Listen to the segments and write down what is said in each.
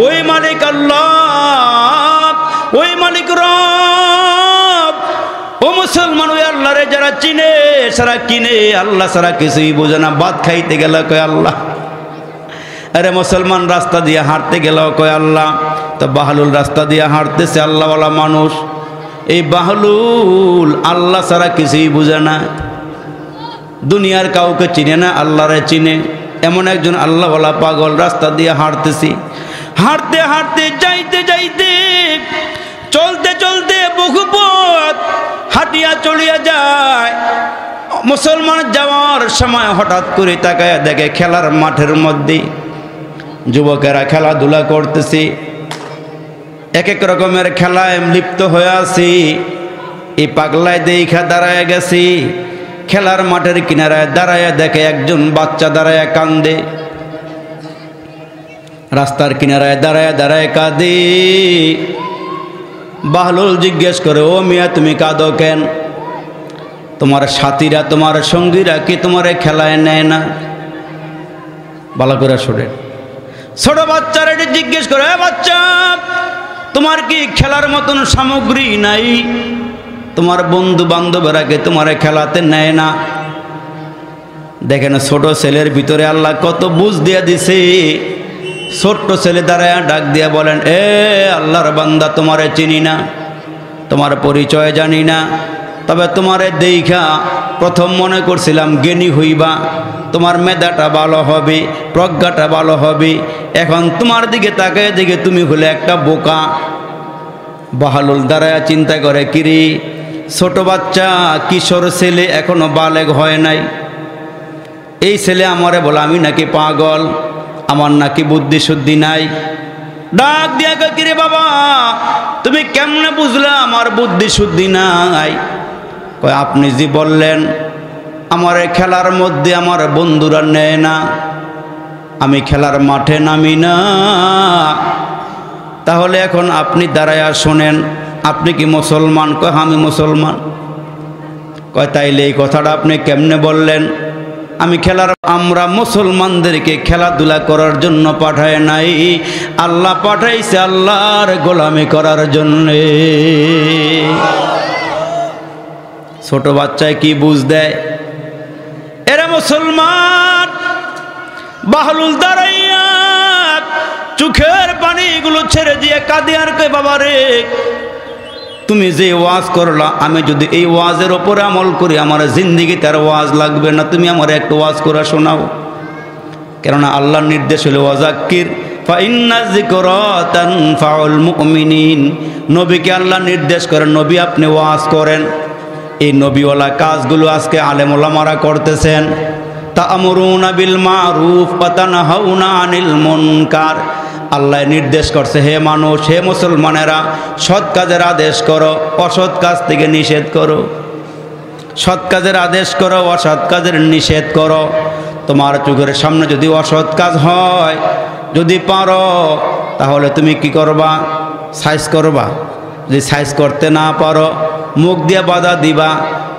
ওই মালিক আল্লাহ, ওই মালিক রব। ও মুসলমান, ওই আল্লাহরে যারা চিনে সারা কিনে, আল্লাহ সারা কিছুই বোঝে না। ভাত খাইতে গেল কয় আল্লাহ। আরে মুসলমান রাস্তা দিয়ে হাঁটতে গেল কয় আল্লাহ। তো বাহলুল রাস্তা দিয়ে হাঁটতেছে, আল্লাহওয়ালা মানুষ। এই বাহলুল আল্লাহ সারা কিছুই বুঝে না, দুনিয়ার কাউকে চিনে না, আল্লাহরে চিনে। এমন একজন আল্লাহওয়ালা পাগল রাস্তা দিয়ে হাঁটতেছি, হাঁটতে হাঁটতে যাইতে যাইতে চলতে চলতে বহু পথ হাঁটিয়া চলিয়া যায়। মুসলমান যাওয়ার সময় হঠাৎ করে তাকায় দেখে খেলার মাঠের মধ্যে যুবকেরা খেলাধুলা করতেছে, এক এক রকমের খেলায় লিপ্ত হয়ে আছি। এই পাগলায় দেখা দাঁড়ায় গেছি, খেলার মাঠের কিনারায় দাঁড়ায় দেখে একজন বাচ্চা দাঁড়ায় কান্দে। রাস্তার কিনারায় দাঁড়ায় দাঁড়ায় কাঁদে। বাহলুল জিজ্ঞেস করে, ও মিয়া তুমি কাঁদো কেন? তোমার সাথীরা তোমার সঙ্গীরা কি তোমার খেলায় নেয় না? ভালো করে শোনে। ছোট বাচ্চারা এটি জিজ্ঞেস করে, বাচ্চা তোমার কি খেলার মতন সামগ্রী নাই? তোমার বন্ধু বান্ধবেরা কি তোমার খেলাতে নেয় না? দেখেন ছোট ছেলের ভিতরে আল্লাহ কত বুঝ দিয়া দিছে। ছোট্ট ছেলে দাঁড়ায় ডাক দিয়া বলেন, এ আল্লাহর বান্দা, তোমারে চিনি না, তোমার পরিচয় জানি না, তবে তোমারে দেখা প্রথম মনে করছিলাম জ্ঞানী হইবা, তোমার মেধাটা ভালো হবে, প্রজ্ঞাটা ভালো হবে। এখন তোমার দিকে তাকায় দিকে তুমি হলে একটা বোকা। বাহলুল দাঁড়ায় চিন্তা করে, কিরি ছোট বাচ্চা কিশোর ছেলে এখনো বালেগ হয় নাই, এই ছেলে আমারে বলে আমি নাকি পাগল, আমার নাকি বুদ্ধি শুদ্ধি নাই। ডাক দিয়া কয়, কিরে বাবা তুমি কেমনে বুঝলা আমার বুদ্ধি শুদ্ধি নাই? কয়, আপনি যে বললেন আমার খেলার মধ্যে আমার বন্ধুরা নেয় না, আমি খেলার মাঠে নামি না, তাহলে এখন আপনি দাঁড়ায়া শোনেন, আপনি কি মুসলমান? কয়, আমি মুসলমান। কয়, তাইলে এই কথাটা আপনি কেমনে বললেন? আমি আমরা মুসলমানদেরকে খেলাধুলা করার জন্য পাঠায় নাই, আল্লাহ পাঠাইছে আল্লাহর গোলামি করার জন্যে। ছোট বাচ্চায় কি বুঝ দেয়? এরা মুসলমান। বাহলুল দাঁড়াইয়া চোখের পানিগুলো ছেড়ে দিয়ে কাঁদে আর কয়, বাবা রে তুমি যে ওয়াজ করলা, আমি যদি এই ওয়াজের ওপরে আমল করি আমার জিন্দিগিতে আর ওয়াজ লাগবে না, তুমি আমার একটা ওয়াজ করে শোনাও। কেননা আল্লাহর নির্দেশ হলো ওয়াজাক্কির ফাইন্না যিকরা তানফাউল মুমিনিন। নবীকে আল্লাহ নির্দেশ করেন, নবী আপনি ওয়াজ করেন। এই নবীওয়ালা কাজগুলো আজকে আলেম ওলামারা করতেছেন। তা'মুরুনা বিল মারুফ ওয়া তানহাউনা আনিল মুনকার। আল্লাহ নির্দেশ করছে, হে মানুষ, হে মুসলমানেরা, সৎ কাজের আদেশ করো, অসৎ কাজ থেকে নিষেধ করো। সৎ কাজের আদেশ করো, অসৎ কাজের নিষেধ করো। তোমার চোখের সামনে যদি অসৎ কাজ হয়, যদি পারো, তাহলে তুমি কি করবা? সাইজ করবা। যদি সাইজ করতে না পারো, মুখ দিয়ে বাধা দিবা।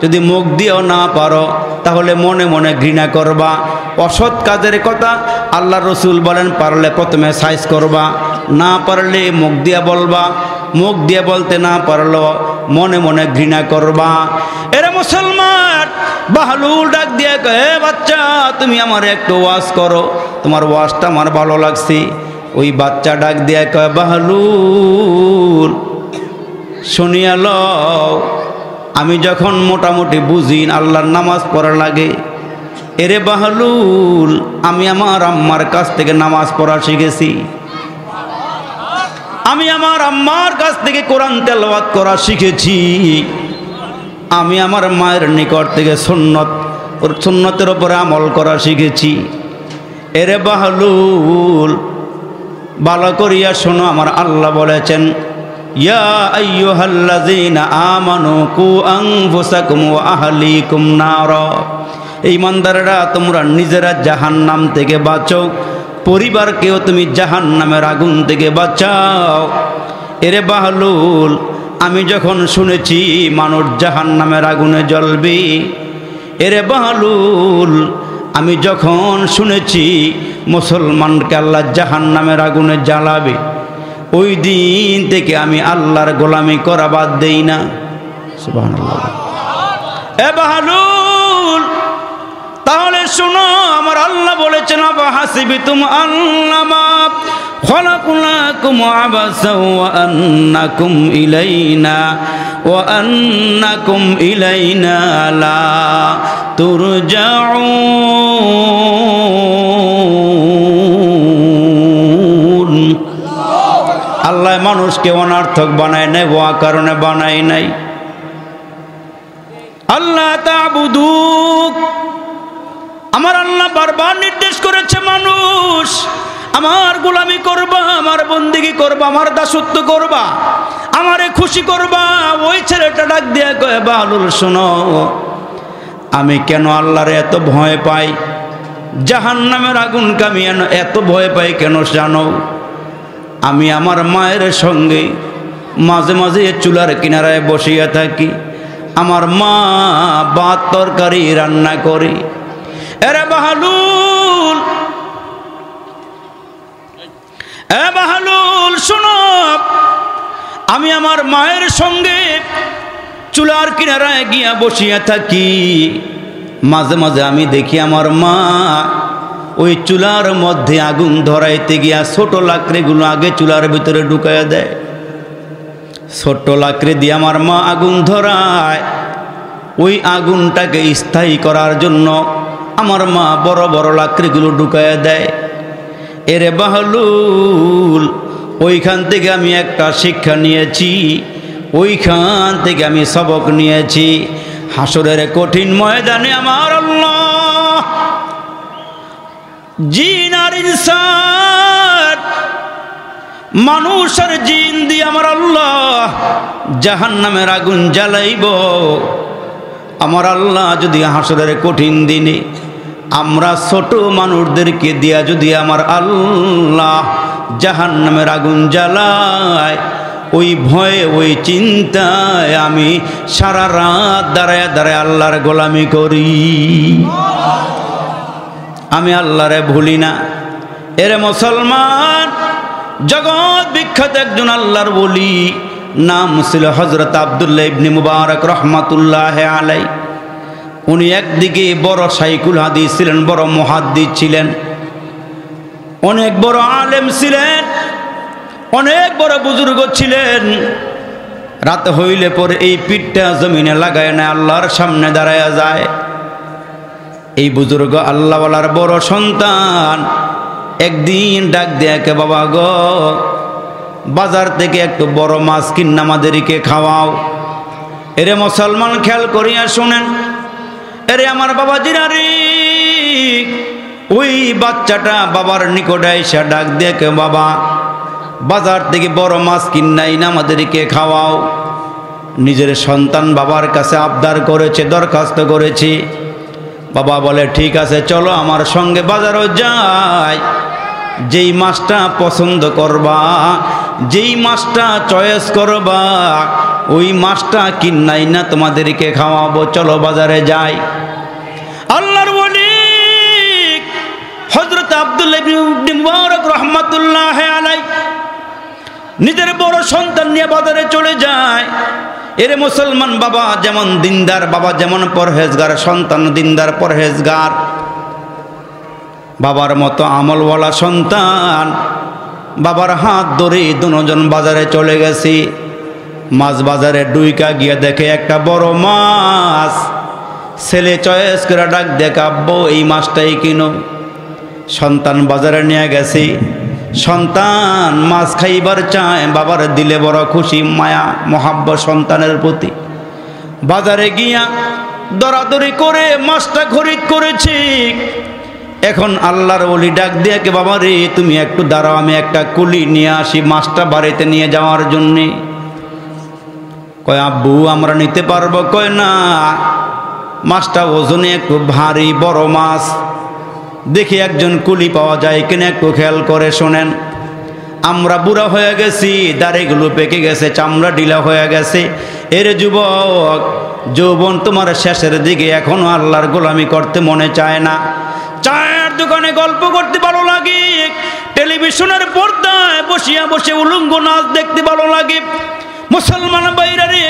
যদি মুখ দিয়েও না পারো, তাহলে মনে মনে ঘৃণা করবা। অসৎ কাজের কথা আল্লাহ রসুল বলেন, পারলে প্রথমে সাইজ করবা, না পারলে মুখ দিয়ে বলবা, মুখ দিয়ে বলতে না পারলো মনে মনে ঘৃণা করবা। এরা মুসলমান। বাহলুল ডাক দিয়ে কয়, বাচ্চা তুমি আমার একটু ওয়াজ করো, তোমার ওয়াজটা আমার ভালো লাগছে। ওই বাচ্চা ডাক দিয়ে কয়, বাহলুল শুনিয়া লও, আমি যখন মোটামুটি বুঝি আল্লাহর নামাজ পড়া লাগে, এরে বাহলুল আমি আমার আম্মার কাছ থেকে নামাজ পড়া শিখেছি, আমি আমার আম্মার কাছ থেকে কোরআন তেলাওয়াত করা শিখেছি, আমি আমার মায়ের নিকট থেকে সুন্নতের উপরে আমল করা শিখেছি। এরে বাহলুল ভালো করিয়া শোনো, আমার আল্লাহ বলেছেন, ইয়া আইয়ুহাল্লাযীনা আমানু কু আনফুসাকুম ওয়া আহলিকুম নারা। ঈমানদাররা তোমরা নিজেরা জাহান্নাম থেকে বাঁচো, পরিবারকেও তুমি জাহান্নামের আগুন থেকে বাঁচাও। এরে বাহলুল আমি যখন শুনেছি মানুষ জাহান্নামের আগুনে জ্বলবে, এরে বাহলুল আমি যখন শুনেছি মুসলমানকে আল্লাহ জাহান্নামের আগুনে জ্বালাবে, ওই দিন থেকে আমি আল্লাহর গোলামি করা বাদ দেই না। সুবহানাল্লাহ। এ বাহলুল, তাহলে শুনো, আমার আল্লাহ বলেছেন আফাহাসিবতুম আন্নামা খলাকনাকুম আবাসা ওয়া আন্নাকুম ইলাইনা লা তুরজাউন। আল্লাহ মানুষকে অনার্থক বানায় নাই, ওয়া কারণে বানায় নাই। আল্লাহ তা'বুদু, আমার আল্লাহ বারবার নির্দেশ করেছে মানুষ আমার গোলামি করবা, আমার বন্দেগী করবা, আমার দাসত্ব করবা, আমারে খুশি করবা। ওই ছেলেটা ডাক দিয়া কয়, বাহলুল শোনো, আমি কেন আল্লাহরে এত ভয় পাই, জাহান্নামের আগুনকে আমি এত ভয় পাই কেন জানো? আমি আমার মায়ের সঙ্গে মাঝে মাঝে চুলার কিনারায় বসিয়া থাকি, আমার মা ভাত তরকারি রান্না করে। এরে বাহলুল, এ বাহলুল শোনো, আমি আমার মায়ের সঙ্গে চুলার কিনারায় গিয়া বসিয়া থাকি, মাঝে মাঝে আমি দেখি আমার মা ওই চুলার মধ্যে আগুন ধরাইতে গিয়া ছোট লাকড়িগুলো আগে চুলার ভিতরে ঢুকাইয়া দেয়। ছোট্ট লাকড়ি দিয়ে আমার মা আগুন ধরায়, ওই আগুনটাকে স্থায়ী করার জন্য আমার মা বড় বড় লাকড়িগুলো ঢুকাইয়া দেয়। এরে বাহলুল, ওইখান থেকে আমি একটা শিক্ষা নিয়েছি, ওইখান থেকে আমি সবক নিয়েছি। হাসরের কঠিন ময়দানে আমার আল্লাহ জিন আর ইনসান, মানুষ আর জিন দিয়ে আমার আল্লাহ জাহান্নামের আগুন জ্বালাইব। আমার আল্লাহ যদি হাসরের কঠিন দিনে আমরা ছোট মানুষদেরকে দিয়া যদি আমার আল্লাহ জাহান্নামের আগুন জ্বালায়, ওই ভয়ে ওই চিন্তায় আমি সারা রাত দাঁড়ায় দাঁড়ায় আল্লাহর গোলামি করি, আমি আল্লাহরে ভুলি না। এরে মুসলমান, জগৎ বিখ্যাত একজন আল্লাহর ওলি, নাম ছিল হযরত আব্দুল্লাহ ইবনে মুবারক রহমাতুল্লাহ আলাই। উনি একদিকে বড় শাইখুল হাদিস ছিলেন, বড় মুহাদ্দিস ছিলেন, অনেক বড় আলেম ছিলেন, অনেক বড় বুজুর্গ ছিলেন। রাত হইলে পরে এই পিঠটা জমিনে লাগায় না, আল্লাহর সামনে দাঁড়ায়া যায়। এই বুজুর্গ আল্লাহওয়ালার বড় সন্তান একদিন ডাক দেয়া, কে বাবা গো, বাজার থেকে একটু বড় মাছ কিনা আমাদেরকে খাওয়াও। এরে মুসলমান, খেয়াল করিয়া শোনেন, এরে আমার বাবাজিরা রে, ওই বাচ্চাটা বাবার নিকটে এসে ডাক দিয়ে, কে বাবা, বাজার থেকে বড় মাছ কিনাই না আমাদেরকে খাওয়াও। নিজের সন্তান বাবার কাছে আবদার করেছে, দরখাস্ত করেছে। বাবা বলে, ঠিক আছে, চলো আমার সঙ্গে বাজারও যাই, যেই মাছটা পছন্দ করবা, যেই মাছটা চয়েস করবা, ওই মাছটা কিনাই না তোমাদেরকে খাওয়াবো, চলো বাজারে যাই। আল্লাহর ওলি হযরত আব্দুল্লাহ ইবনে মুবারক রহমাতুল্লাহ আলাইহি নিজের বড় সন্তান নিয়ে বাজারে চলে যায়। এরে মুসলমান, বাবা যেমন দিনদার, বাবা যেমন পরহেজগার, সন্তান দিনদার পরহেজগার। বাবার মতো আমলওয়ালা সন্তান, বাবার হাত ধরে দুজন বাজারে চলে গেছি। মাছ বাজারে ডুইকা গিয়ে দেখে একটা বড় মাছ। ছেলে চয়েস করে ডাক দেখে, আব্বু এই মাছটাই কিনো। সন্তান বাজারে নিয়ে গেছি, সন্তান মাছ খাইবার চায়, বাবার দিলে বড় খুশি, মায়া মহাব্বত সন্তানের প্রতি। বাজারে গিয়া দরাদরি করে মাছটা খরিদ করেছি। এখন আল্লাহর ওলি ডাক দিয়ে, কে বাবা রে, তুমি একটু দাঁড়াও, আমি একটা কুলি নিয়ে আসি মাছটা বাড়িতে নিয়ে যাওয়ার জন্যে। কয়, আব্বু আমরা নিতে পারবো? কয়, না, মাছটা ওজনে একটু ভারী, বড় মাছ, দেখি একজন কুলি পাওয়া যায় কিনা একটু খেয়াল করে শোনেন। আমরা বুড়া হয়ে গেছি, দাড়িগুলো পেকে গেছে, চামড়া ঢিলা হয়ে গেছে। এর যুবক, যৌবন তোমার শেষের দিকে, এখনো আল্লাহর গোলামি করতে মনে চায় না। দোকানে গল্প করতে ভালো লাগে, টেলিভিশনের পর্দায় বসিয়া বসে উলঙ্গ নাচ দেখতে ভালো লাগে। মুসলমান বাইরে রে,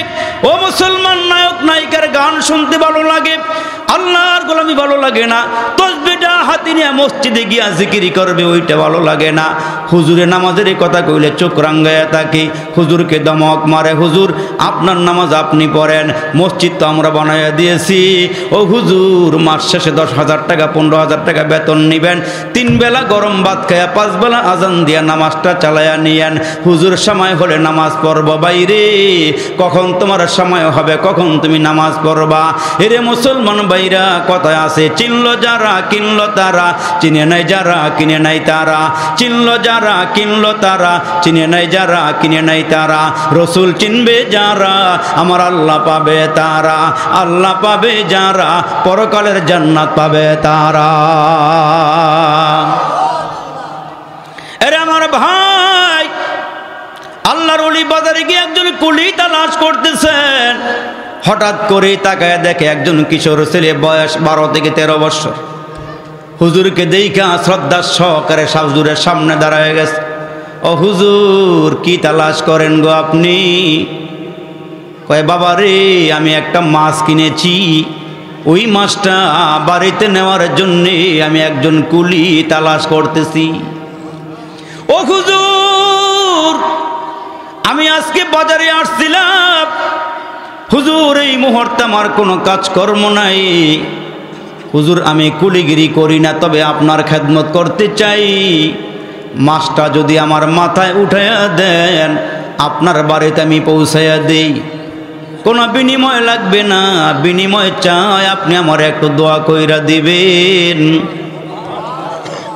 ও মুসলমান নায়ক নায়িকার গান শুনতে ভালো লাগে, আল্লাহর গোলামি ভালো লাগে না। তসবিহটা হাতে নিয়ে মসজিদে গিয়া জিকির করবে, ওইটা ভালো লাগে না। হুজুরে নামাজের কথা কইলে চোখ রাঙ্গায়া থাকে, হুজুরকে দমক মারে, হুজুর আপনার নামাজ আপনি পড়েন, মসজিদ তো আমরা বানাইয়া দিয়েছি। ও হুজুর মাস শেষে 10,000 টাকা 15,000 টাকা বেতন নিবেন, 3 বেলা গরম ভাত খায়া 5 বেলা আজান দিয়া নামাজটা চালায়া নিয়েন। হুজুর সময় হলে নামাজ পড়ব। বাইরে কখন তোমার সময় হবে, কখন তুমি নামাজ পড়বা? এরে মুসলমান বাইরা, কথায় আছে চিনলো যারা কিনলো তারা, চিনে নাই যারা কিনে নাই তারা, চিনলো যারা কিনলো তারা, চিনে নাই যারা কিনে নাই তারা। রসুল চিনবে যারা, আমার আল্লাহ পাবে তারা, আল্লাহ পাবে যারা, পরকালের জান্নাত পাবে তারা। এরে আমার ভাই, আল্লাহর ওলি বাজারে গিয়ে একজন কুলি তালাশ করতেছেন। হঠাৎ করে তাকায় দেখে একজন কিশোর ছেলে, বয়স 12 থেকে 13 বছর। হুজুরকে দেখা শ্রদ্ধার সহকারে হুজুরের সামনে দাঁড়ায় গেছে। ও হুজুর, কি তালাশ করেন গো আপনি? কয় বাবা রে, আমি একটা মাছ কিনেছি, ওই মাছটা বাড়িতে নেওয়ার জন্যে আমি একজন কুলি তালাশ করতেছি। ও হুজুর, আমি আজকে বাজারে আসছিলাম, হুজুর এই মুহূর্তে আমার কোনো কাজকর্ম নাই, হুজুর আমি কুলিগিরি করি না, তবে আপনার খেদমত করতে চাই। মাছটা যদি আমার মাথায় উঠাইয়া দেন, আপনার বাড়িতে আমি পৌঁছাইয়া দেই, কোনো বিনিময় লাগবে না, বিনিময় চাই আপনি আমার একটু দোয়া কইরা দিবেন।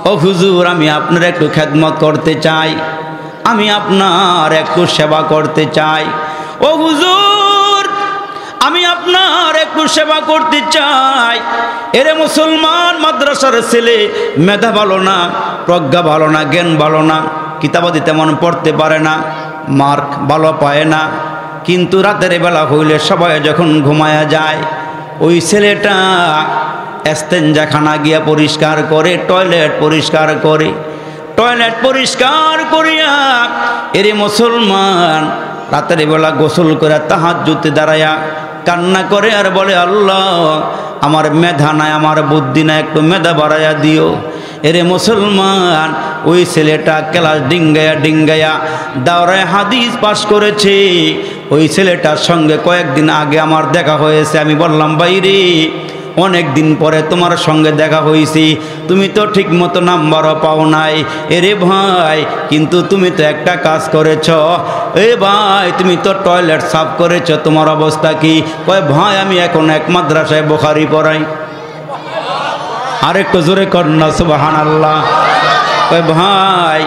ও হুজুর, আমি আপনার একটু খেদমত করতে চাই, আমি আপনার একটু সেবা করতে চাই। ও হুজুর, আমি আপনার একটু সেবা করতে চাই। এরে মুসলমান মাদ্রাসার ছেলে, মেধা ভালো না, প্রজ্ঞা ভালো না, জ্ঞান ভালো না, কিতাবাদি তেমন পড়তে পারে না, মার্ক ভালো পায় না, কিন্তু রাতের বেলা হইলে সবাই যখন ঘুমায়া যায়, ওই ছেলেটা এস্তেঞ্জাখানা গিয়া পরিষ্কার করে, টয়লেট পরিষ্কার করে, টয়লেট পরিষ্কার করিয়া এরে মুসলমান রাতের বেলা গোসল করে তাহাজ্জুদে দাঁড়ায়া কান্না করে আর বলে, আল্লাহ আমার মেধা নাই, আমার বুদ্ধি নাই, একটু মেধা বাড়াইয়া দিও। এরে মুসলমান, ওই ছেলেটা ক্লাস ডিঙ্গায়া দাওরায় হাদিস পাশ করেছে। ওই ছেলেটার সঙ্গে কয়েকদিন আগে আমার দেখা হয়েছে। আমি বললাম, বাইরে অনেক দিন পরে তোমার সঙ্গে দেখা হয়েছি, তুমি তো ঠিক মতো নাম্বারও পাও নাই। এরে ভাই, কিন্তু তুমি তো একটা কাজ করেছ, এ ভাই তুমি তো টয়লেট সাফ করেছ, তোমার অবস্থা কি? কয় ভাই, আমি এখন এক মাদ্রাসায় বুখারী পড়াই। আরেকটু জোরে কর না সুবহানাল্লাহ। কয় ভাই,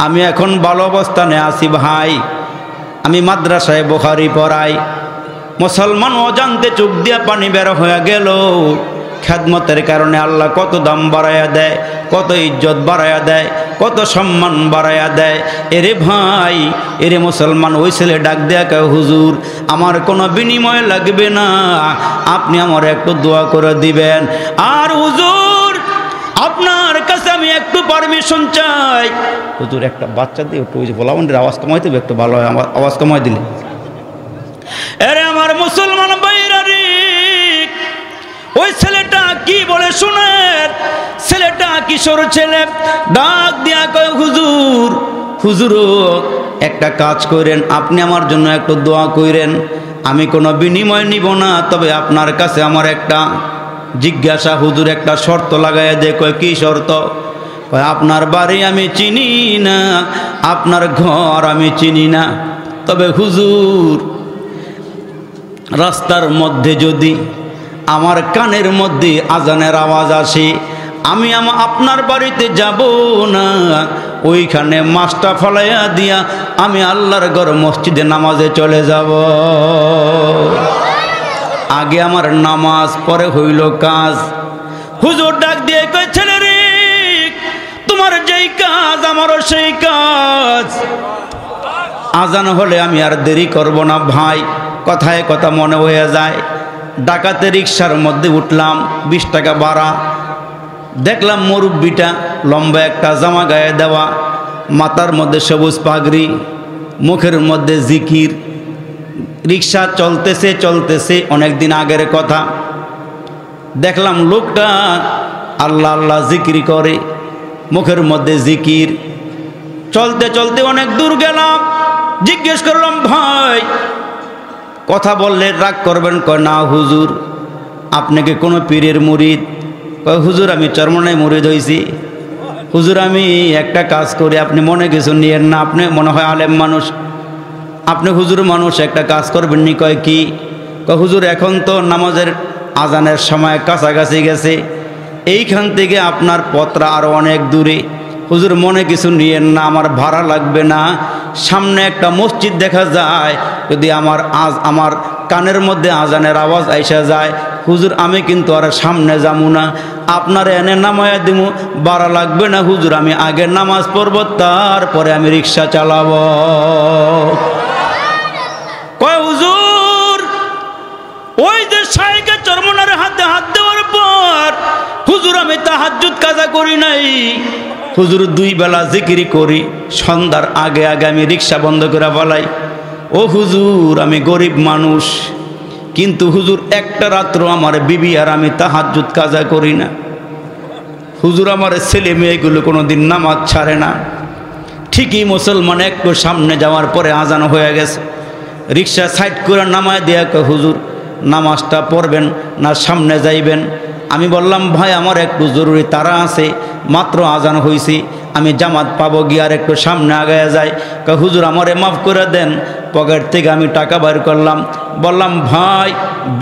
আমি এখন ভালো অবস্থানে আছি ভাই, আমি মাদ্রাসায় বুখারী পড়াই। মুসলমান অজান্তে চোখ দিয়া পানি বের হয়ে গেল। খেদমতের কারণে আল্লাহ কত দাম বাড়াইয়া দেয়, কত ইজ্জত বাড়াইয়া দেয়, কত সম্মান বাড়াইয়া দেয়। এরে ভাই, এরে মুসলমান, ওই ছেলে ডাক দেয়া কয়, হুজুর আমার কোনো বিনিময় লাগবে না, আপনি আমার একটু দোয়া করে দিবেন। আর হুজুর আপনার কাছে আমি একটু পারমিশন চাই। হুজুর একটা বাচ্চা দিয়ে একটু ওই যে বলাবন্ডির আওয়াজ কমাই দেবে, একটু ভালো হয়, আমার আওয়াজ কমাই দিলে। আরে আমার মুসলমান ভাইরা রে, ওই ছেলেটা কি বলে শুনেন। ছেলেটা কিশোর ছেলে, ডাক দিয়া কয়, হুজুর হুজুর একটা কাজ করেন, আপনি আমার জন্য একটু দোয়া করেন, আমি কোনো বিনিময় নিব না, তবে আপনার কাছে আমার একটা জিজ্ঞাসা। হুজুর একটা শর্ত লাগাইয়া দেয়। কয় কি শর্ত? কয় আপনার বাড়ি আমি চিনি না, আপনার ঘর আমি চিনি না, তবে হুজুর রাস্তার মধ্যে যদি আমার কানের মধ্যে আজানের আওয়াজ আসে, আমি আপনার বাড়িতে যাব না, ওইখানে মাছটা ফলাইয়া দিয়া আমি আল্লাহর ঘর মসজিদে নামাজে চলে যাব। আগে আমার নামাজ, পরে হইল কাজ। হুজুর ডাক দিয়ে কয়, ছেলে রে, তোমার যেই কাজ আমারও সেই কাজ। আজান হলে আমি আর দেরি করব না ভাই। কথায় কথা মনে হয়ে যায়। ডাকাতে রিক্সার মধ্যে উঠলাম, 20 টাকা ভাড়া। দেখলাম মুরব্বিটা লম্বা একটা জামা গায়ে দেওয়া, মাথার মধ্যে সবুজ পাগড়ি, মুখের মধ্যে জিকির। রিক্সা চলতেছে চলতেছে, অনেক দিন আগের কথা। দেখলাম লোকটা আল্লাহ আল্লাহ জিকির করে, মুখের মধ্যে জিকির। চলতে চলতে অনেক দূর গেলাম, জিজ্ঞেস করলাম ভাই কথা বললে রাগ করবেন? কয় না হুজুর। আপনি কি কোনো পীরের মুরিদ? কয় হুজুর আমি চরমনায় মুরিদ হয়েছি। হুজুর আমি একটা কাজ করি, আপনি মনে কিছু নিয়েন না, আপনি মনে হয় আলেম মানুষ, আপনি হুজুর মানুষ, একটা কাজ করবেন নি? কয় কি? কয় হুজুর এখন তো নামাজের আজানের সময় কাছাকাছি গেছে, এইখান থেকে আপনার পথটা আরও অনেক দূরে, হুজুর মনে কিছু নিয়েন না, আমার ভাড়া লাগবে না, সামনে একটা মসজিদ দেখা যায়, যদি আমার কানের মধ্যে আজানের আওয়াজ আইসা যায়, হুজুর আমি কিন্তু আর সামনে যাবো না, আপনার এনে নামায়া দিব, ভাড়া লাগবে না হুজুর, আমি আগে নামাজ পড়ব, তারপরে আমি রিক্সা চালাবো। কয় হুজুর ওই যে শাইখে চরমনার হাতে হাত দেওয়ার পর হুজুর আমি তাহাজ্জুদ কাজা করি নাই, হুজুর 2 বেলা জিকির করি, সন্ধ্যার আগে আগে আমি রিক্সা বন্ধ করে ফেলাই। ও হুজুর আমি গরিব মানুষ, কিন্তু হুজুর একটা রাত্র আমার বিবি আর আমি তাহাজ্জুদ কাজা করি না। হুজুর আমার ছেলে মেয়েগুলো কোনোদিন নামাজ ছাড়ে না। ঠিকই মুসলমান একটু সামনে যাওয়ার পরে আজান হয়ে গেছে, রিক্সা সাইড করে নামায় দেয়া, হুজুর নামাজটা পড়বেন না সামনে যাইবেন? আমি বললাম ভাই আমার একটু জরুরি তারা আছে, মাত্র আজান হয়েছি, আমি জামাত পাবো, গিয়ে আর একটু সামনে আগায়া যাই। হুজুর আমারে মাফ করে দেন। পকেট থেকে আমি টাকা বের করলাম, বললাম ভাই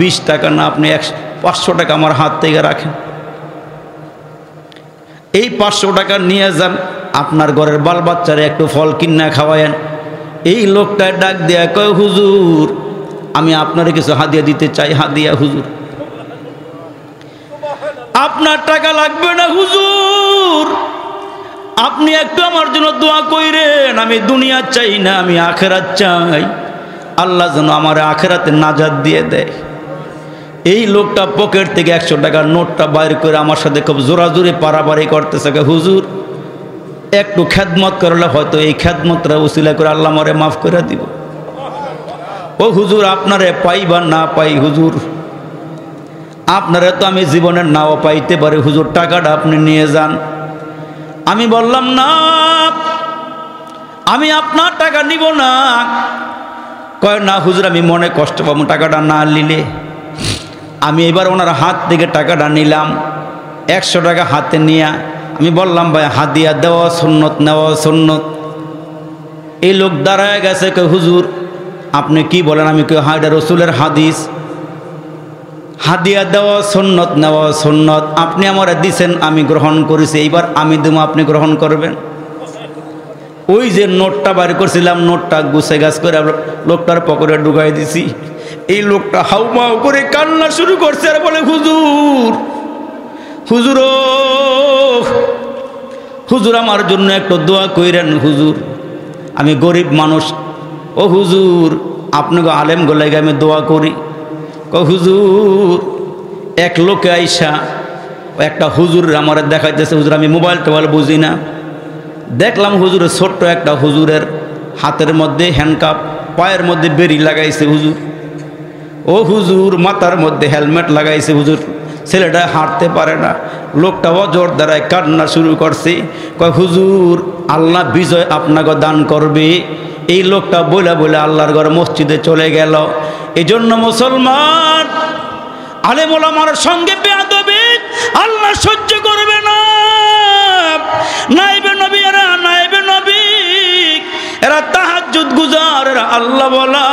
20 টাকা না, আপনি 500 টাকা আমার হাত থেকে রাখেন, এই 500 টাকা নিয়ে যান, আপনার ঘরের বাল বাচ্চারে একটু ফল কিনা খাওয়ায়েন। এই লোকটায় ডাক দেয়া কয় হুজুর আমি আপনারে কিছু হাদিয়া দিতে চাই। হাদিয়া? হুজুর আপনার টাকা লাগবে না হুজুর, আপনি একটু আমার জন্য দোয়া কইরেন, আমি দুনিয়া চাই না, আমি আখেরাত চাই, আল্লাহ যেন আমার আখেরাতে নাজাত দিয়ে দেয়। এই লোকটা পকেট থেকে 100 টাকার নোটটা বাইর করে আমার সাথে খুব জোরাজোরে পারাপারি করতেছে। হুজুর একটু খেদমত করলে হয়তো এই খেদমতটা উসিলা করে আল্লাহ আমারে মাফ করে দিব। ও হুজুর আপনারে পাই বা না পাই হুজুর, আপনারা তো আমি জীবনের নাও পাইতে পারি, হুজুর টাকাটা আপনি নিয়ে যান। আমি বললাম না আমি আপনার টাকা নিব না। কয় না হুজুর আমি মনে কষ্ট পাবো টাকাটা না নিলে। আমি এবার ওনার হাত থেকে টাকাটা নিলাম, 100 টাকা হাতে নিয়ে আমি বললাম ভাই হাদিয়া দেওয়া সুন্নত, নেওয়া সুন্নত। এই লোক দাঁড়ায় গেছে, কয় হুজুর আপনি কি বলেন? আমি কই হ্যাঁ এটা রসুলের হাদিস, হাদিয়া দেওয়া সুন্নত, নেওয়া সুন্নত, আপনি আমার দিছেন আমি গ্রহণ করেছি, এইবার আমি দেবো আপনি গ্রহণ করবেন। ওই যে নোটটা বার করছিলাম, নোটটা গুছে গাছ করে লোকটার পকেটে ঢুকাই দিছি। এই লোকটা হাউমাউ করে কান্না শুরু করছে আর বলে হুজুর হুজুর হুজুর আমার জন্য একটু দোয়া কইরেন হুজুর, আমি গরিব মানুষ। ও হুজুর আপনাকে আলেম গোলাইগে আমি দোয়া করি। হুজুর এক লোকে আইসা একটা হুজুর আমার দেখাইতেছে, হুজুর আমি মোবাইল টোবাইল বুঝি না। দেখলাম হুজুরের ছোট্ট একটা হুজুরের হাতের মধ্যে হ্যান্ডকাপ, পায়ের মধ্যে বেরি লাগাইছে হুজুর। ও হুজুর মাথার মধ্যে হেলমেট লাগাইছে হুজুর, ছেলেটা হাঁটতে পারে না। লোকটা অজর দ্বারায় কান্না শুরু করছে, কয় হুজুর আল্লাহ বিজয় আপনাকে দান করবে। এই লোকটা বলে বলে আল্লাহর ঘর মসজিদে চলে গেল। এই জন্য মুসলমান আলেম ওলামার সঙ্গে বেয়াদবি আল্লাহ সহ্য করবে না। নাইবে নবী এরা, নাইবে নবী এরা তাহাজ্জুদ গুজার, এরা আল্লাহ বলা।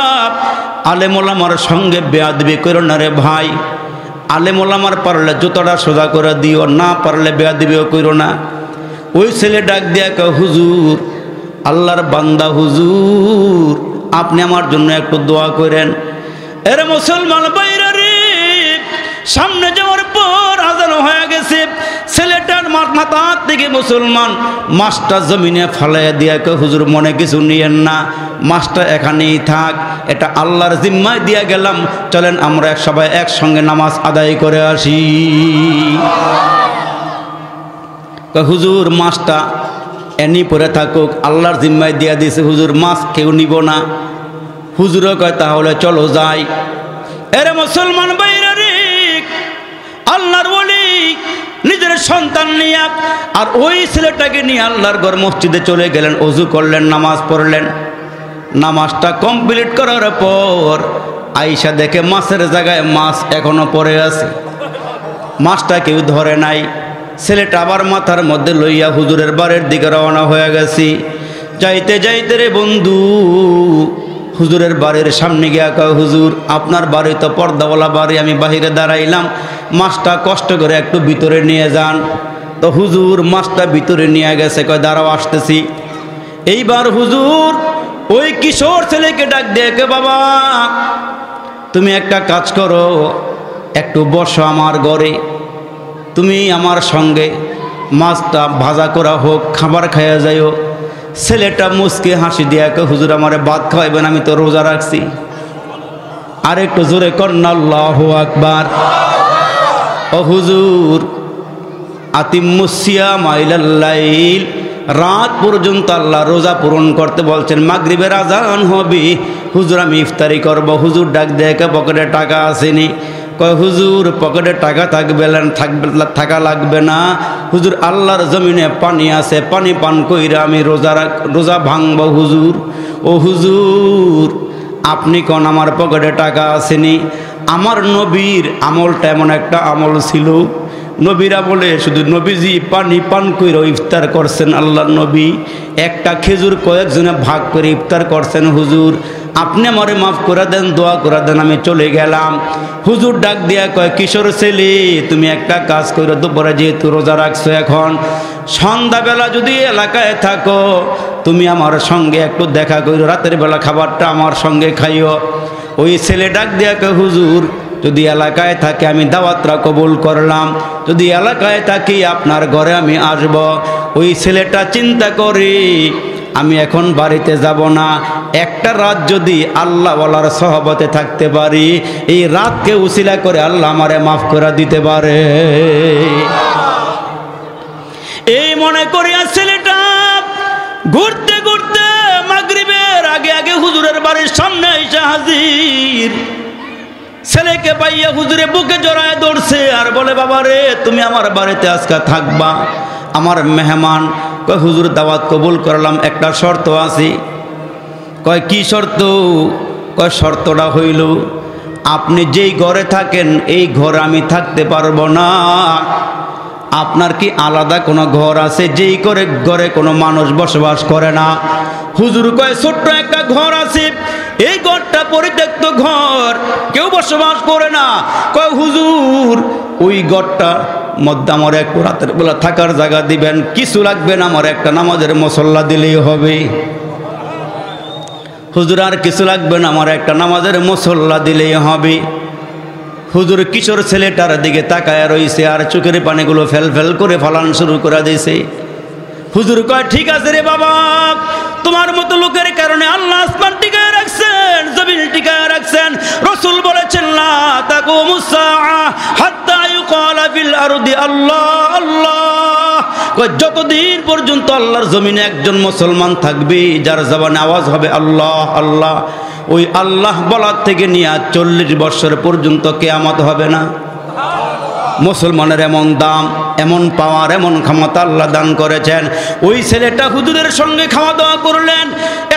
আলেম ওলামার সঙ্গে বেয়াদবি করো না রে ভাই। আলেম ওলামার পারলে জুতোটা সোজা করে দিও, না পারলে বেয়াদবিও করো না। ওই ছেলে ডাক দিয়া কয় হুজুর আল্লাহর বান্দা হুজুর আপনি আমার জন্য একটু দোয়া করেন। এরে মুসলমান বাইরে রে, সামনে যাওয়ার পর আজান হয়ে গেছে। ছেলেটার মাথা থেকে মুসলমান মাছটা জমিনে ফালাইয়া দিয়া কয় হুজুর মনে কিছু নিয়েন না, মাছটা এখানেই থাক, এটা আল্লাহর জিম্মায় দিয়া গেলাম, চলেন আমরা সবাই একসঙ্গে নামাজ আদায় করে আসি। কয় হুজুর মাছটা এনি পরে থাকুক, আল্লাহর জিম্মায় দিয়া দিয়েছে হুজুর, মাছ কেউ নিব না। হুজুরও কয় তাহলে চলো যাই। এরে মুসলমান ভাইরা রে, আল্লাহর ওলি নিজের সন্তান নিয়ে আর ওই ছেলেটাকে নিয়ে আল্লাহর ঘর মসজিদে চলে গেলেন, ওযু করলেন, নামাজ পড়লেন। নামাজটা কমপ্লিট করার পর আয়েশা দেখে মাছের জায়গায় মাছ এখনো পড়ে আছে, মাছটা কেউ ধরে নাই। ছেলেটা আবার মাথার মধ্যে লইয়া হুজুরের বাড়ির দিকে রওনা হয়ে গেছি। যাইতে যাইতে রে বন্ধু হুজুরের বাড়ির সামনে গিয়া কয়, হুজুর আপনার বাড়ি তো পর্দাওয়ালা বাড়ি, আমি বাহিরে দাঁড়াইলাম, মাছটা কষ্ট করে একটু ভিতরে নিয়ে যান। তো হুজুর মাছটা ভিতরে নিয়ে গেছে, কয় দাঁড়াও আসতেছি। এইবার হুজুর ওই কিশোর ছেলেকে ডাক দিয়ে, বাবা তুমি একটা কাজ করো, একটু বসো আমার ঘরে, তুমি আমার সঙ্গে মাছটা ভাজা করা হোক খাবার খাইয়া যাইও। ছেলেটা মুচকে হাসি দিয়া কয়, হুজুর আমারে ভাত খাওয়াইবেন, আমি তো রোজা রাখছি। আর একটু জোরে কন্না আল্লাহু আকবার। ও হুজুর আতিম্মুস সিয়ামা ইলাল লাইল, রাত পর্যন্ত আল্লাহ রোজা পূরণ করতে বলছেন, মাগরিবের আজান হবে, হুজুর আমি ইফতারি করব। হুজুর ডাক দেখে পকেটে টাকা আসেনি। কয় হুজুর পকেটে টাকা থাকা লাগবে না, হুজুর আল্লাহর জমিনে পানি আছে, পানি পান কইরা আমি রোজা ভাঙব হুজুর। ও হুজুর আপনি কোন আমার পকেটে টাকা আসেনি? আমার নবীর আমলটা এমন একটা আমল ছিল, নবীরা বলে শুধু নবীজি পানি পান করে ইফতার করছেন, আল্লাহর নবী একটা খেজুর কয়েকজনে ভাগ করে ইফতার করছেন। হুজুর আপনি আমারে মাফ করে দেন, দোয়া করে দেন, আমি চলে গেলাম। হুজুর ডাক দিয়া কয়, কিশোর ছেলে তুমি একটা কাজ করো, দুপুরে যেহেতু রোজা রাখছো, এখন সন্ধ্যাবেলা যদি এলাকায় থাকো তুমি আমার সঙ্গে একটু দেখা করো, রাতের বেলা খাবারটা আমার সঙ্গে খাইও। ওই ছেলে ডাক দিয়া কয়, হুজুর যদি এলাকায় থাকে আমি দাওয়াতটা কবুল করলাম, যদি এলাকায় থাকি আপনার ঘরে আমি আসব। ওই ছেলেটা চিন্তা করি আমি এখন বাড়িতে যাব না, একটা রাত যদি আল্লাহওয়ালার সহবতে থাকতে পারি, এই রাতকে উসিলা করে আল্লাহ আমারে মাফ করে দিতে পারে। এই মনে করিয়া ছেলেটা ঘুরতে ঘুরতে মাগরিবের আগে আগে হুজুরের বাড়ির সামনে এসে হাজির। ছেলেকে পাইয়া হুজুরে বুকে জড়ায় ধরছে আর বলে, বাবা রে তুমি আমার বাড়িতে আজকে থাকবা, আমার মেহমান। কয় হুজুর দাওয়াত কবুল করলাম, একটা শর্ত আছে। কয় কি শর্ত? কয় শর্তটা হইল আপনি যেই ঘরে থাকেন এই ঘরে আমি থাকতে পারবো না। আপনার কি আলাদা কোনো ঘর আছে যেই ঘরে কোনো মানুষ বসবাস করে না? হুজুর কয় ছোট্ট একটা ঘর আছে, এই ঘরটা পরিত্যক্ত ঘর, কেউ বসবাস করে না। কয় হুজুর ওই ঘরটা মধ্যে আমার একটু রাতের বেলা থাকার জায়গা দিবেন, কিছু লাগবে না, আমার একটা নামাজের মুসল্লা দিলেই হবে। হুজুর আর কিছু লাগবে না, আমার একটা নামাজের মুসল্লা দিলেই হবে। হুজুর কিশোর ছেলেটার দিকে তাকায় রইছে আর চোখের পানিগুলো ফেল ফেল করে ফালান শুরু করে দিয়েছে। হুজুর কয় ঠিক আছে রে বাবা, তোমার মতো লোকের কারণে আল্লাহ আসমান টিকায় রাখছেন, জমিন টিকায় রাখছেন। রাসূল বলেছেন লা তাকুমুস সাআ হাত্তা ইউকালা ফিল আরদি আল্লাহ আল্লাহ। যতদিন পর্যন্ত আল্লাহর জমিনে একজন মুসলমান থাকবে যার জবানে আওয়াজ হবে আল্লাহ আল্লাহ, ওই আল্লাহ বলার থেকে নিয়ে 40 বছর পর্যন্ত কিয়ামত হবে না। মুসলমানের এমন দাম, এমন পাওয়ার, এমন ক্ষমতা আল্লাহ দান করেছেন। ওই ছেলেটা হুজুরের সঙ্গে খাওয়া দাওয়া করলেন,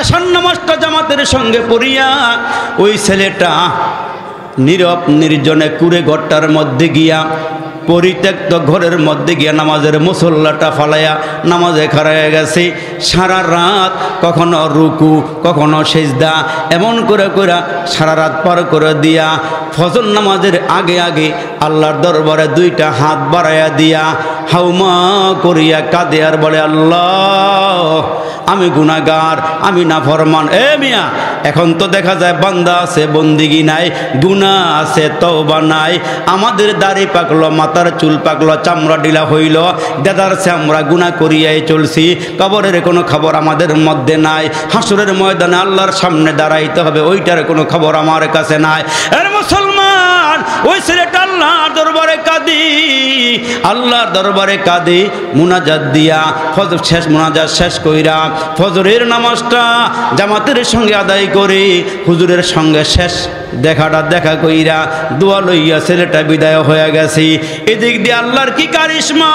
এশার নামাজটা জামাতের সঙ্গে পড়িয়া ওই ছেলেটা নীরব নির্জনে কুড়ে ঘরটার মধ্যে গিয়া, পরিত্যক্ত ঘরের মধ্যে গিয়া নামাজের মুসল্লাটা ফালাইয়া নামাজে খাড়াইয়া গেছে। সারা রাত কখনো রুকু কখনো সেজদা এমন করে করে সারা রাত পার করে দিয়া ফজর নামাজের আগে আগে আল্লাহর দরবারে 2টা হাত বাড়াইয়া দিয়া হাউমা করিয়া কাঁদে আর বলে, আল্লাহ আমি গুনাহগার, আমি নাফরমান। মিয়া এখন তো দেখা যায় বান্দা আছে বন্দিগি নাই, গুনাহ আছে তওবা নাই, আমাদের দাড়ি পাকলো, মাথার চুল পাকলো, চামড়া ঢিলা হইল, দেদারছে আমরা গুনাহ করিয়াই চলছি, কবরের কোনো খবর আমাদের মধ্যে নাই, হাসরের ময়দানে আল্লাহর সামনে দাঁড়াইতে হবে ওইটার কোনো খবর আমার কাছে নাই। এর মুসলমান ওই ছেলেটা আল্লাহর দরবারে কাঁদি, আল্লাহর দরবারে কাঁদি মুনাজাত দিয়া ফজর শেষ, মুনাজাত শেষ কইরা ফজরের নামাজটা জামাতের সঙ্গে আদায় করে হুজুরের সঙ্গে শেষ দেখা কইরা দোয়া লইয়া ছেলেটা বিদায় হয়ে গেছে। এদিক দিয়ে আল্লাহর কি কারিশমা,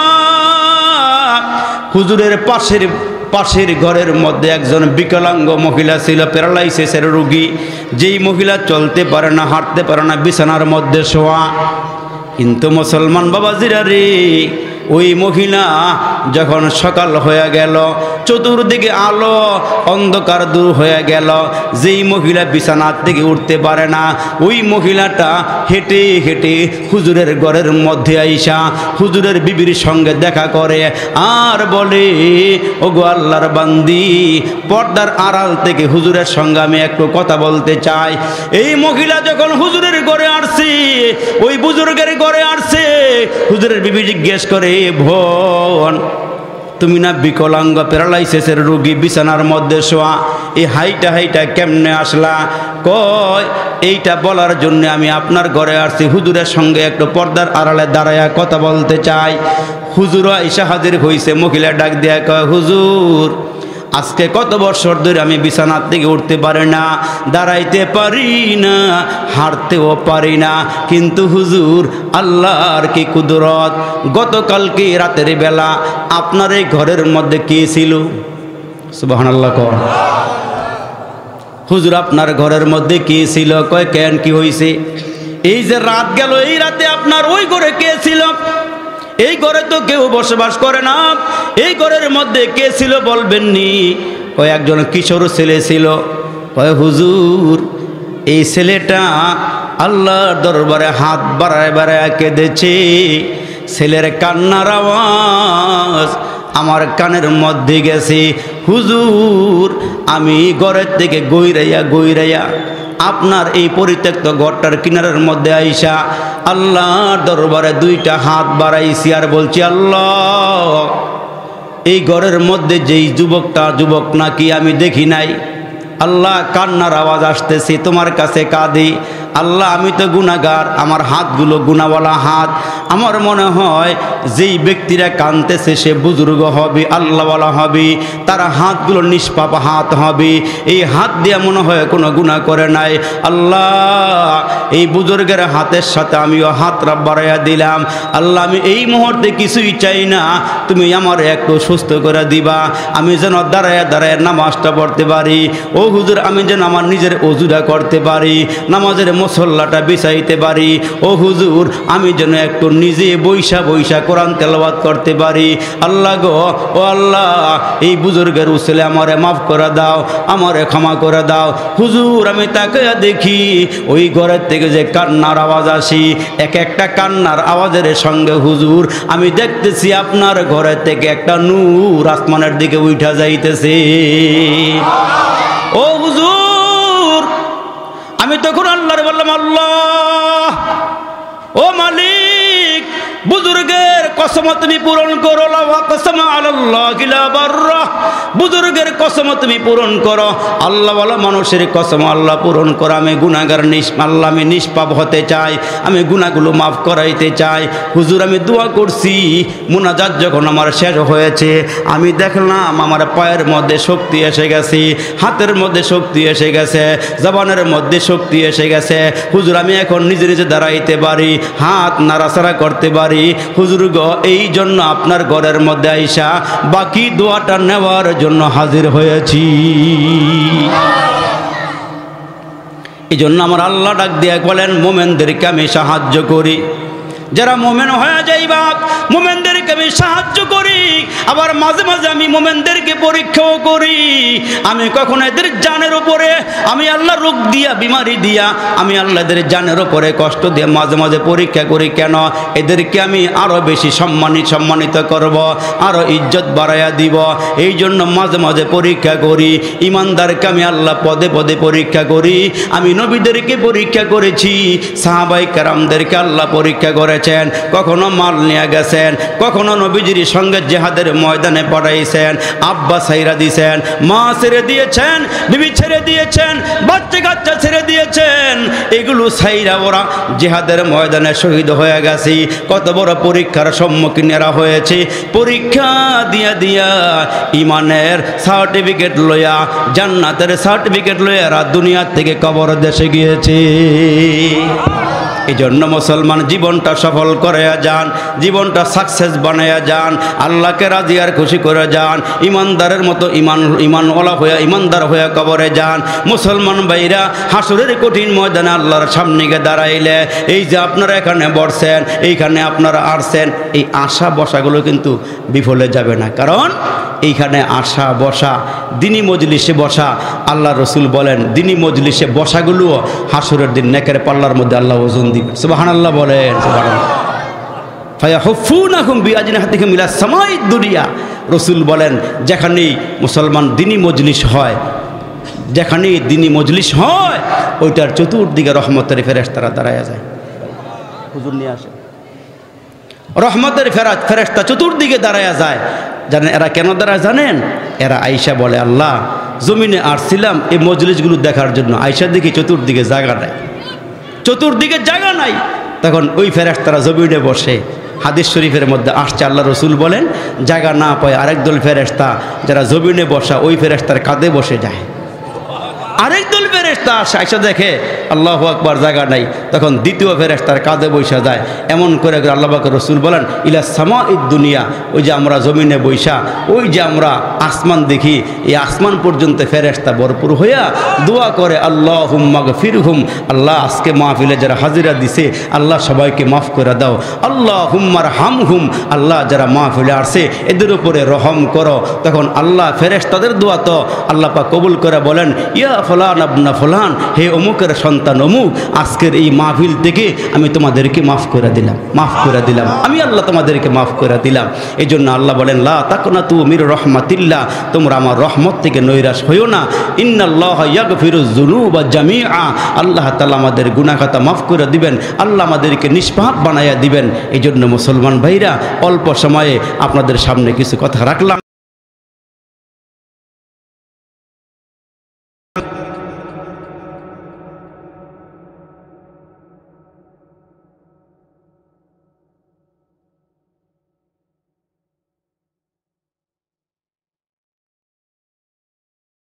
হুজুরের পাশের ঘরের মধ্যে একজন বিকলাঙ্গ মহিলা ছিল, প্যারালাইসিসের রোগী, যেই মহিলা চলতে পারে না, হাঁটতে পারে না, বিছানার মধ্যে শোয়া। কিন্তু মুসলমান বাবাজিরা রে, ওই মহিলা যখন সকাল হয়ে গেল, চতুর্দিকে আলো অন্ধকার দূর হয়ে গেল, যেই মহিলা বিছানার থেকে উঠতে পারে না, ওই মহিলাটা হেঁটে হেঁটে হুজুরের ঘরের মধ্যে আইসা হুজুরের বিবির সঙ্গে দেখা করে আর বলে, ওগো আল্লাহর বান্দি, পর্দার আড়াল থেকে হুজুরের সঙ্গে আমি একটু কথা বলতে চাই। এই মহিলা যখন হুজুরের ঘরে আসছে, ওই বুজুর্গের ঘরে আসছে, হুজুরের বিবি জিজ্ঞেস করে, বোন তুমি না বিকলাঙ্গ, প্যারালাইসিসের রোগী, বিছানার মধ্যে শোয়া, এই হাইটা কেমনে আসলা? কয় এইটা বলার জন্য আমি আপনার ঘরে আসছি, হুজুরের সঙ্গে একটু পর্দার আড়ালে দাঁড়ায়া কথা বলতে চাই। হুজুর আইসা হাজির হইছে। মহিলা ডাক দেয়া কয়, হুজুর আজকে কত বছর ধরে আমি বিছানার থেকে উঠতে পারি না, দাঁড়াইতে পারি না, হাঁটতেও পারি না, কিন্তু হুজুর আল্লাহর কি কুদরত, গতকালকে রাতের বেলা আপনার এই ঘরের মধ্যে কে ছিল? সুবহানাল্লাহ কর। হুজুর আপনার ঘরের মধ্যে কে ছিল? কয় কেন, কি হয়েছে? এই যে রাত গেল, এই রাতে আপনার ওই ঘরে কে ছিল? এই ঘরে তো কেউ বসবাস করে না, এই ঘরের মধ্যে কে ছিল বলবেননি? কয় একজন কিশোর ছেলে ছিল। কয় হুজুর এই ছেলেটা আল্লাহর দরবারে হাত বাড়ায় বাড়ায় কেঁদেছে, ছেলের কান্নার আওয়াজ আমার কানের মধ্যে গেছে। হুজুর আমি ঘরের থেকে গইরাইয়া আপনার এই পরিত্যক্ত ঘরটার কিনারের মধ্যে আইসা আল্লাহর দরবারে দুইটা হাত বাড়াইছি আর বলছি, আল্লাহ এই ঘরের মধ্যে যেই যুবক নাকি আমি দেখি নাই, আল্লাহ কান্নার আওয়াজ আসতেছে, তোমার কাছে কাঁদি। আল্লাহ আমি তো গুনাহগার, আমার হাতগুলো গুনাহওয়ালা হাত। আমার মনে হয় যেই ব্যক্তিরা কাঁদতেছে সে বুজুর্গ হবে, আল্লাহওয়ালা হবে, তারা হাতগুলো নিষ্পাপ হাত হবে। এই হাত দিয়ে মনে হয় কোনো গুনাহ করে নাই। আল্লাহ এই বুজুর্গের হাতের সাথে আমিও হাতটা বাড়াইয়া দিলাম। আল্লাহ আমি এই মুহূর্তে কিছুই চাই না, তুমি আমার একটু সুস্থ করে দিবা, আমি যেন দাঁড়ায় নামাজটা পড়তে পারি। ও হুজুর আমি যেন আমার নিজের ওযুটা করতে পারি, নামাজের মুসল্লাটা বিছাইতে পারি। ও হুজুর আমি যেন একটু নিজে বৈশা কোরআন তেলাওয়াত করতে পারি। আল্লাহ গো, ও আল্লাহ এই বুজুর্গের উসিলে আমারে মাফ করে দাও, আমারে ক্ষমা করে দাও। হুজুর আমি তাকায়া দেখি ওই ঘরের থেকে যে কান্নার আওয়াজ আসি, এক একটা কান্নার আওয়াজের সঙ্গে হুজুর আমি দেখতেছি আপনার ঘরের থেকে একটা নূর আসমানের দিকে উঠা যাইতেছে। ও হুজুর আমি তখন আল্লাহরে বললাম, আল্লাহ ও মালিক বুজুর্গের কসম তুমি পূরণ করো, বুজুর্গের কসম তুমি পূরণ করো, আল্লাহওয়ালা মানুষের কসম আল্লাহ পূরণ করো। আমি গুনাহগার, আল্লাহ আমি নিষ্পাপ হতে চাই, আমি গুনাহগুলো মাফ করাইতে চাই। হুজুর আমি দোয়া করছি, মুনাজাত যখন আমার শেষ হয়েছে আমি দেখলাম আমার পায়ের মধ্যে শক্তি এসে গেছে, হাতের মধ্যে শক্তি এসে গেছে, জবানের মধ্যে শক্তি এসে গেছে। হুজুর আমি এখন নিজে নিজে দাঁড়াইতে পারি, হাত নাড়াচাড়া করতে পারি। হুজুর গো এই জন্য আপনার ঘরের মধ্যে আইসা বাকি দোয়াটা নেওয়ার জন্য হাজির হয়েছি। এই জন্য আমার আল্লাহ ডাক দিয়া বলেন, মোমেনদেরকে আমি সাহায্য করি, যারা মোমেন হয়ে যাইবা মোমেনদেরকে আমি সাহায্য করি। আবার মাঝে মাঝে আমি মোমেনদেরকে পরীক্ষাও করি। আমি কখন এদের জানের উপরে আমি আল্লাহ রোগ দিয়া, বিমারি দিয়া, আমি আল্লাহ এদের জানের উপরে কষ্ট দিয়ে মাঝে মাঝে পরীক্ষা করি। কেন? এদেরকে আমি আরও বেশি সম্মানিত করব, আরও ইজ্জত বাড়াইয়া দিব। এই জন্য মাঝে মাঝে পরীক্ষা করি। ইমানদারকে আমি আল্লাহ পদে পদে পরীক্ষা করি। আমি নবীদেরকে পরীক্ষা করেছি, সাহাবায়ে কেরামদেরকে আল্লাহ পরীক্ষা করে। করেছেন, কখনো মাল নিয়ে গেছেন, কখনো নবীজির সঙ্গে জিহাদের ময়দানে পড়াইছেন, আব্বা ছাইরা দিয়েছেন, মা ছেড়ে দিয়েছেন, বিবি ছেড়ে দিয়েছেন, বাচ্চা কাচ্চা ছেড়ে দিয়েছেন, এগুলো ছাইরা ওরা জিহাদের ময়দানে শহীদ হয়ে গেছে। কত বড় পরীক্ষার সম্মুখীন এরা হয়েছে, পরীক্ষা দিয়া দিয়া ইমানের সার্টিফিকেট লইয়া, জান্নাতের সার্টিফিকেট লইয়া এরা দুনিয়া থেকে কবর দেশে গিয়েছে। এই জন্য মুসলমান জীবনটা সফল করে যান, জীবনটা সাকসেস বানায়া যান, আল্লাহকে রাজি আর খুশি করে যান, ইমানদারের মতো ইমানওয়ালা হয়ে ইমানদার হয়ে কবরে যান। মুসলমান ভাইরা হাসরের কঠিন ময়দানে আল্লাহর সামনে গিয়ে দাঁড়াইলে এই যে আপনারা এখানে বসছেন, এইখানে আপনারা আসছেন, এই আশা বসাগুলো কিন্তু বিফলে যাবে না। কারণ এইখানে আসা বসা, দিনী মজলিসে বসা, আল্লাহ রসুল বলেন দিনী মজলিসে বসাগুলোও হাসরের দিন নেকের পাল্লার মধ্যে আল্লাহ ওজন দিবে। সুবহানাল্লাহ বলেন। ফায়াহুফুনাহুম বিআজনিহাতিহিম ইলা সামাইদ দুনিয়া। রসুল বলেন যেখানেই মুসলমান দিনী মজলিস হয়, যেখানেই দিনী মজলিস হয়, ওইটার চতুর্দিকে রহমতের ফেরেশতারা দাঁড়ায় যায়। হুজুর নিয়ে আসে, রহমতের ফেরেশতা চতুর্দিকে দাঁড়ায় যায়। জানেন এরা কেন দাঁড়ায় জানেন? এরা আয়েশা বলে আল্লাহ জমিনে আসছিলাম এই মজলিসগুলো দেখার জন্য, আয়েশা দেখি চতুর্দিকে জায়গা নাই, চতুর্দিকে জায়গা নাই। তখন ওই ফেরেশতারা জমিনে বসে। হাদিস শরীফের মধ্যে আসছে আল্লাহ রসুল বলেন জায়গা না পায় আরেক দল ফেরেশতা যারা জমিনে বসা ওই ফেরেশতার কাঁধে বসে যায়। আরেক দল ফেরেশতা আয়েশা দেখে আল্লাহু আকবার জায়গা নাই, তখন দ্বিতীয় ফেরেশতার কাঁধে বসে যায়। এমন করে আল্লাহ পাক রসুল বলেন ইলা সামাইদ দুনিয়া, ওই যে আমরা জমিনে বৈশা, ওই যে আমরা আসমান দেখি, এই আসমান পর্যন্ত ফেরেশতা ভরপুর হইয়া দোয়া করে আল্লাহুম্মা গফিরহুম, আল্লাহ আজকে মাহফিলে যারা হাজিরা দিছে আল্লাহ সবাইকে মাফ করে দাও, আল্লাহুম্মা রহামহুম, আল্লাহ যারা মাহফিলে আসছে এদের উপরে রহম করো। তখন আল্লাহ ফেরেশতাদের দোয়া তো আল্লাহ পাক কবুল করে বলেন ইয়া ফলান আবনা ফলান, হে অমুকের সন্তান অমুক, আজকের এই মাহফিল থেকে আমি তোমাদেরকে মাফ করে দিলাম, মাফ করে দিলাম, আমি আল্লাহ তোমাদেরকে মাফ করে দিলাম। এই জন্য আল্লাহ বলেন লা তাকনাতু মির রহমাতিল্লাহ, তোমরা আমার রহমত থেকে নৈরাশ হইও না। ইন্নাল্লাহা ইয়াগফিরুয যুনুবা জামিআ, আল্লাহ তাআলা আমাদের গুনাহ খাতা মাফ করে দিবেন, আল্লাহ আমাদেরকে নিষ্পাপ বানাইয়া দিবেন। এই জন্য মুসলমান ভাইরা অল্প সময়ে আপনাদের সামনে কিছু কথা রাখলাম।